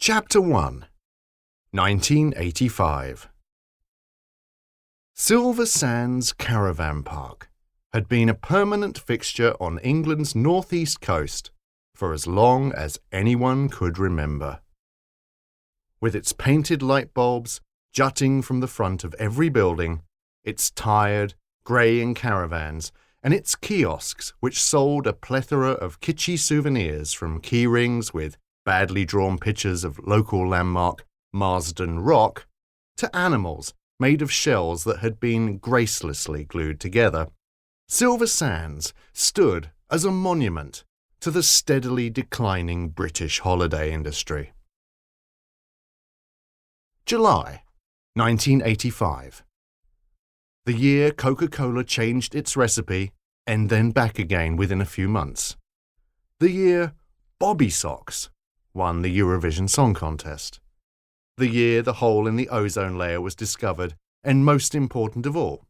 Chapter 1 1985 Silver Sands Caravan Park had been a permanent fixture on England's northeast coast for as long as anyone could remember. With its painted light bulbs jutting from the front of every building, its tired, greying caravans, and its kiosks which sold a plethora of kitschy souvenirs from key rings with badly drawn pictures of local landmark Marsden Rock to animals made of shells that had been gracelessly glued together, Silver Sands stood as a monument to the steadily declining British holiday industry. July 1985. The year Coca-Cola changed its recipe and then back again within a few months. The year Bobby Socks won the Eurovision Song Contest. The year the hole in the ozone layer was discovered, and most important of all,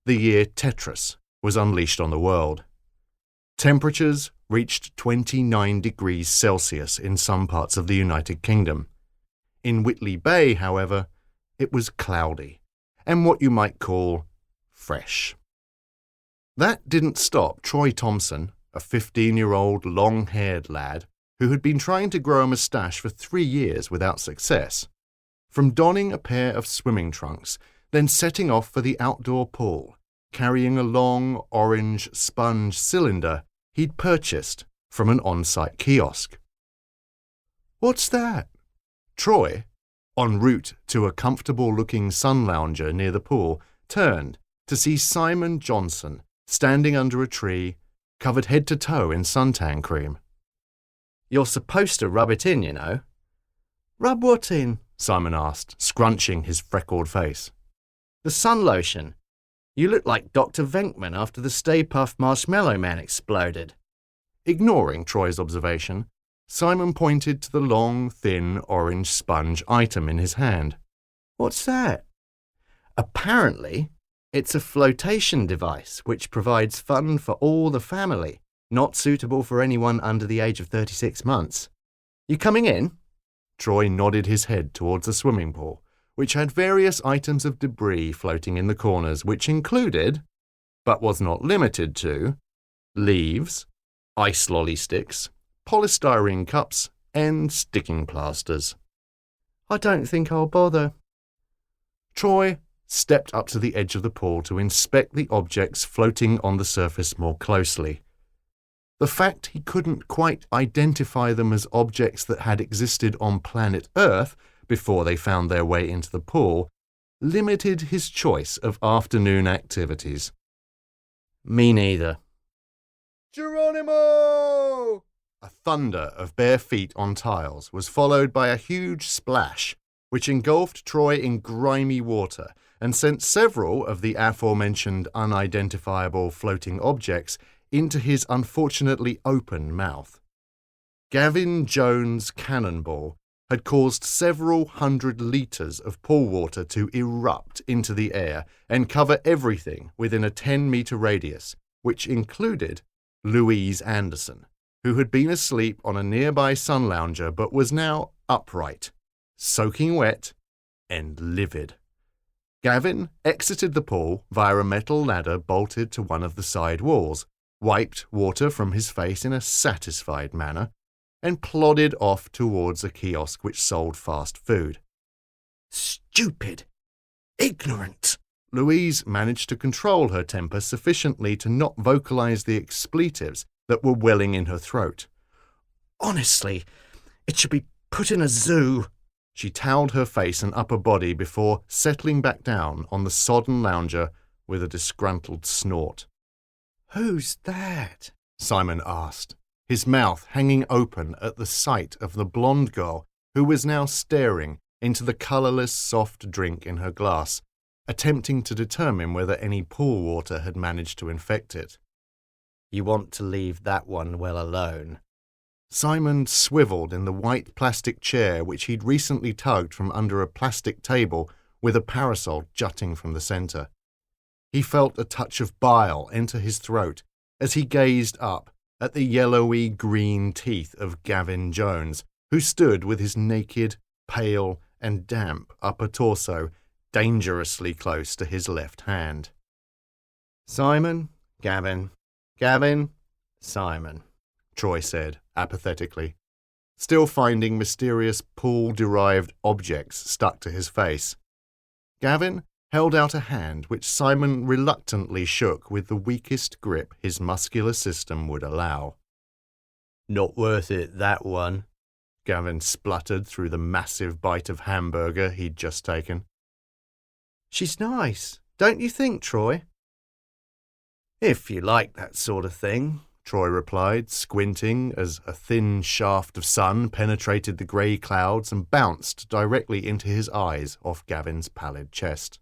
the year Tetris was unleashed on the world. Temperatures reached 29 degrees Celsius in some parts of the United Kingdom. In Whitley Bay, however, it was cloudy, and what you might call fresh. That didn't stop Troy Thompson, a 15-year-old long-haired lad who had been trying to grow a moustache for 3 years without success, from donning a pair of swimming trunks, then setting off for the outdoor pool, carrying a long orange sponge cylinder he'd purchased from an on-site kiosk. "What's that?" Troy, en route to a comfortable-looking sun lounger near the pool, turned to see Simon Johnson standing under a tree, covered head to toe in suntan cream. "You're supposed to rub it in, you know." "Rub what in?" Simon asked, scrunching his freckled face. "The sun lotion. You look like Dr. Venkman after the Stay Puft Marshmallow Man exploded." Ignoring Troy's observation, Simon pointed to the long, thin, orange sponge item in his hand. "What's that?" "Apparently, it's a flotation device which provides fun for all the family, not suitable for anyone under the age of 36 months. You coming in?" Troy nodded his head towards the swimming pool, which had various items of debris floating in the corners, which included, but was not limited to, leaves, ice lolly sticks, polystyrene cups, and sticking plasters. "I don't think I'll bother." Troy stepped up to the edge of the pool to inspect the objects floating on the surface more closely. The fact he couldn't quite identify them as objects that had existed on planet Earth before they found their way into the pool limited his choice of afternoon activities. "Me neither." "Geronimo!" A thunder of bare feet on tiles was followed by a huge splash, which engulfed Troy in grimy water and sent several of the aforementioned unidentifiable floating objects into his unfortunately open mouth. Gavin Jones' cannonball had caused several 100 litres of pool water to erupt into the air and cover everything within a 10-metre radius, which included Louise Anderson, who had been asleep on a nearby sun lounger but was now upright, soaking wet and livid. Gavin exited the pool via a metal ladder bolted to one of the side walls, wiped water from his face in a satisfied manner, and plodded off towards a kiosk which sold fast food. "Stupid! Ignorant!" Louise managed to control her temper sufficiently to not vocalize the expletives that were welling in her throat. "Honestly, it should be put in a zoo." She toweled her face and upper body before settling back down on the sodden lounger with a disgruntled snort. "Who's that?" Simon asked, his mouth hanging open at the sight of the blonde girl who was now staring into the colourless soft drink in her glass, attempting to determine whether any pool water had managed to infect it. "You want to leave that one well alone." Simon swiveled in the white plastic chair which he'd recently tugged from under a plastic table with a parasol jutting from the centre. He felt a touch of bile enter his throat as he gazed up at the yellowy green teeth of Gavin Jones, who stood with his naked, pale, and damp upper torso dangerously close to his left hand. Simon, Gavin, Gavin, Simon, Troy said apathetically, still finding mysterious pool-derived objects stuck to his face. Gavin held out a hand which Simon reluctantly shook with the weakest grip his muscular system would allow. "Not worth it, that one," Gavin spluttered through the massive bite of hamburger he'd just taken. "She's nice, don't you think, Troy?" "If you like that sort of thing," Troy replied, squinting as a thin shaft of sun penetrated the grey clouds and bounced directly into his eyes off Gavin's pallid chest.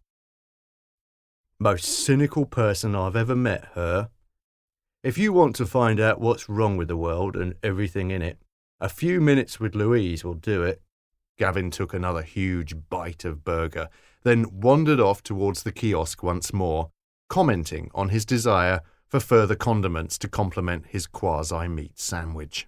"Most cynical person I've ever met, her. If you want to find out what's wrong with the world and everything in it, a few minutes with Louise will do it." Gavin took another huge bite of burger, then wandered off towards the kiosk once more, commenting on his desire for further condiments to complement his quasi-meat sandwich.